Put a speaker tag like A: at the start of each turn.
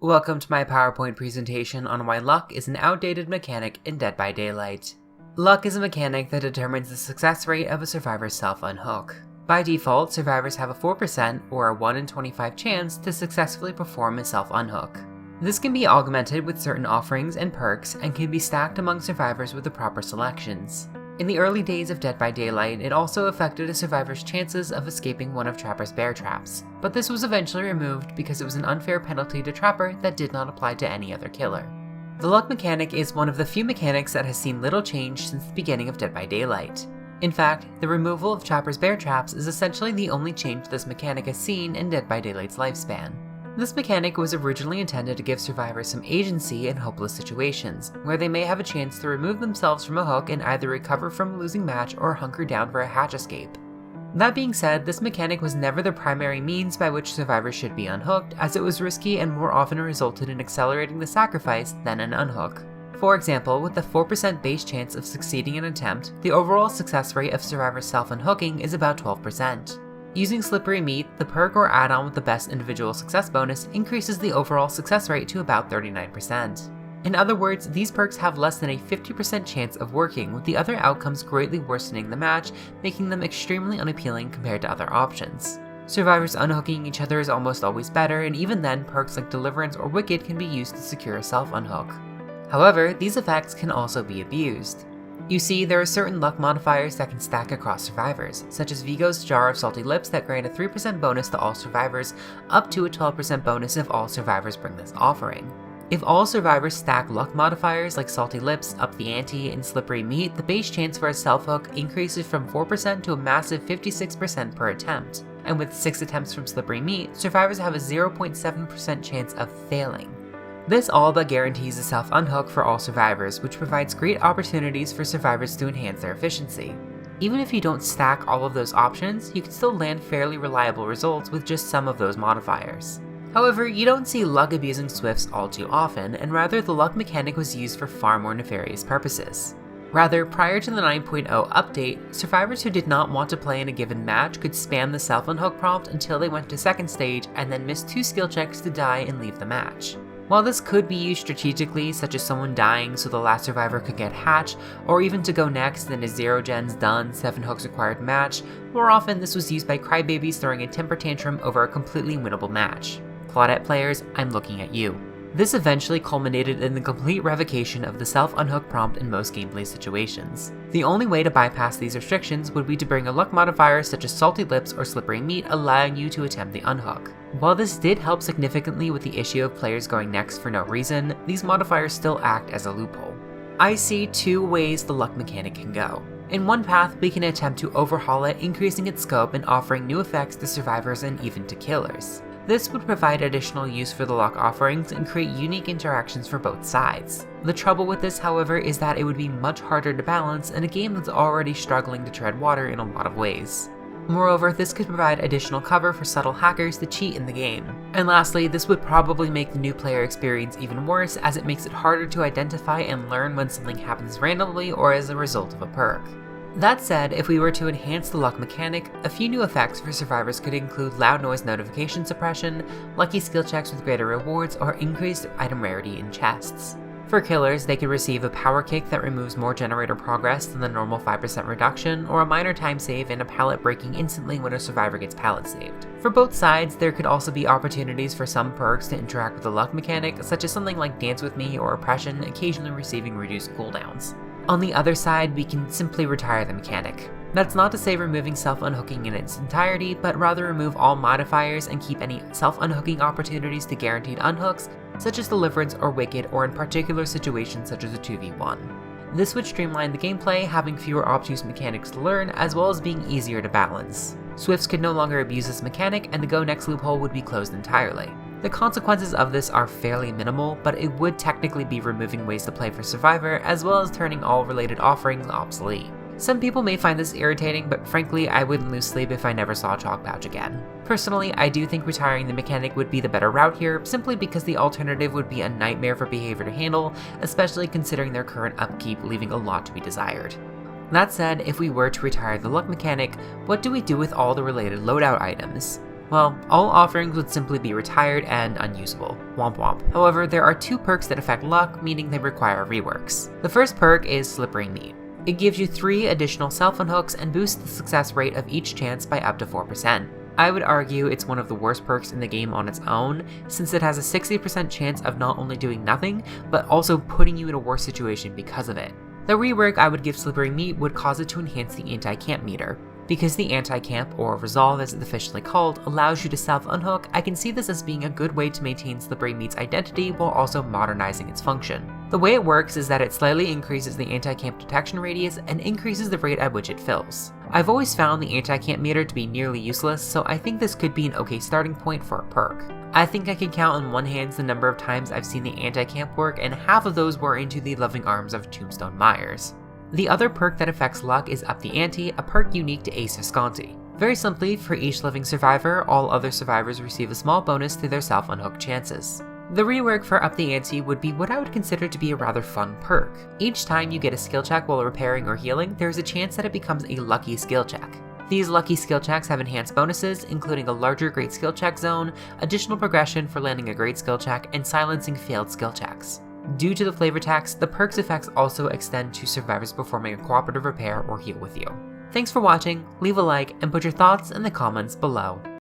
A: Welcome to my PowerPoint presentation on why luck is an outdated mechanic in Dead by Daylight. Luck is a mechanic that determines the success rate of a survivor's self-unhook. By default, survivors have a 4% or a 1 in 25 chance to successfully perform a self-unhook. This can be augmented with certain offerings and perks and can be stacked among survivors with the proper selections. In the early days of Dead by Daylight, it also affected a survivor's chances of escaping one of Trapper's bear traps, but this was eventually removed because it was an unfair penalty to Trapper that did not apply to any other killer. The luck mechanic is one of the few mechanics that has seen little change since the beginning of Dead by Daylight. In fact, the removal of Trapper's bear traps is essentially the only change this mechanic has seen in Dead by Daylight's lifespan. This mechanic was originally intended to give survivors some agency in hopeless situations, where they may have a chance to remove themselves from a hook and either recover from a losing match or hunker down for a hatch escape. That being said, this mechanic was never the primary means by which survivors should be unhooked, as it was risky and more often resulted in accelerating the sacrifice than an unhook. For example, with the 4% base chance of succeeding an attempt, the overall success rate of survivors self-unhooking is about 12%. Using Slippery Meat, the perk or add-on with the best individual success bonus increases the overall success rate to about 39%. In other words, these perks have less than a 50% chance of working, with the other outcomes greatly worsening the match, making them extremely unappealing compared to other options. Survivors unhooking each other is almost always better, and even then, perks like Deliverance or Wicked can be used to secure a self-unhook. However, these effects can also be abused. You see, there are certain luck modifiers that can stack across survivors, such as Vigo's Jar of Salty Lips that grant a 3% bonus to all survivors, up to a 12% bonus if all survivors bring this offering. If all survivors stack luck modifiers like Salty Lips, Up the Ante, and Slippery Meat, the base chance for a self-hook increases from 4% to a massive 56% per attempt. And with 6 attempts from Slippery Meat, survivors have a 0.7% chance of failing. This all but guarantees a self-unhook for all survivors, which provides great opportunities for survivors to enhance their efficiency. Even if you don't stack all of those options, you can still land fairly reliable results with just some of those modifiers. However, you don't see luck abusing Swifts all too often, and rather the luck mechanic was used for far more nefarious purposes. Rather, prior to the 9.0 update, survivors who did not want to play in a given match could spam the self-unhook prompt until they went to second stage and then miss 2 skill checks to die and leave the match. While this could be used strategically, such as someone dying so the last survivor could get hatch, or even to go next in a 0 gens done 7 hooks required match, more often this was used by crybabies throwing a temper tantrum over a completely winnable match. Claudette players, I'm looking at you. This eventually culminated in the complete revocation of the self-unhook prompt in most gameplay situations. The only way to bypass these restrictions would be to bring a luck modifier such as Salty Lips or Slippery Meat, allowing you to attempt the unhook. While this did help significantly with the issue of players going next for no reason, these modifiers still act as a loophole. I see 2 ways the luck mechanic can go. In one path, we can attempt to overhaul it, increasing its scope and offering new effects to survivors and even to killers. This would provide additional use for the luck offerings and create unique interactions for both sides. The trouble with this, however, is that it would be much harder to balance in a game that's already struggling to tread water in a lot of ways. Moreover, this could provide additional cover for subtle hackers to cheat in the game. And lastly, this would probably make the new player experience even worse, as it makes it harder to identify and learn when something happens randomly or as a result of a perk. That said, if we were to enhance the luck mechanic, a few new effects for survivors could include loud noise notification suppression, lucky skill checks with greater rewards, or increased item rarity in chests. For killers, they could receive a power kick that removes more generator progress than the normal 5% reduction, or a minor time save and a pallet breaking instantly when a survivor gets pallet saved. For both sides, there could also be opportunities for some perks to interact with the luck mechanic, such as something like Dance With Me or Oppression, occasionally receiving reduced cooldowns. On the other side, we can simply retire the mechanic. That's not to say removing self-unhooking in its entirety, but rather remove all modifiers and keep any self-unhooking opportunities to guaranteed unhooks, such as Deliverance or Wicked, or in particular situations such as a 2v1. This would streamline the gameplay, having fewer obtuse mechanics to learn, as well as being easier to balance. Swifts could no longer abuse this mechanic, and the go next loophole would be closed entirely. The consequences of this are fairly minimal, but it would technically be removing ways to play for Survivor, as well as turning all related offerings obsolete. Some people may find this irritating, but frankly, I wouldn't lose sleep if I never saw a chalk pouch again. Personally, I do think retiring the mechanic would be the better route here, simply because the alternative would be a nightmare for behavior to handle, especially considering their current upkeep leaving a lot to be desired. That said, if we were to retire the luck mechanic, what do we do with all the related loadout items? Well, all offerings would simply be retired and unusable. Womp womp. However, there are 2 perks that affect luck, meaning they require reworks. The first perk is Slippery Meat. It gives you 3 additional self-unhooks and boosts the success rate of each chance by up to 4%. I would argue it's one of the worst perks in the game on its own, since it has a 60% chance of not only doing nothing, but also putting you in a worse situation because of it. The rework I would give Slippery Meat would cause it to enhance the anti-camp meter. Because the anti-camp, or resolve as it's officially called, allows you to self-unhook, I can see this as being a good way to maintain Slippery Meat's identity while also modernizing its function. The way it works is that it slightly increases the anti-camp detection radius and increases the rate at which it fills. I've always found the anti-camp meter to be nearly useless, so I think this could be an okay starting point for a perk. I think I can count on one hand the number of times I've seen the anti-camp work, and half of those were into the loving arms of Tombstone Myers. The other perk that affects luck is Up the Ante, a perk unique to Ace Visconti. Very simply, for each living survivor, all other survivors receive a small bonus to their self-unhook chances. The rework for Up the Ante would be what I would consider to be a rather fun perk. Each time you get a skill check while repairing or healing, there is a chance that it becomes a lucky skill check. These lucky skill checks have enhanced bonuses, including a larger great skill check zone, additional progression for landing a great skill check, and silencing failed skill checks. Due to the flavor text, the perk's effects also extend to survivors performing a cooperative repair or heal with you. Thanks for watching, leave a like, and put your thoughts in the comments below.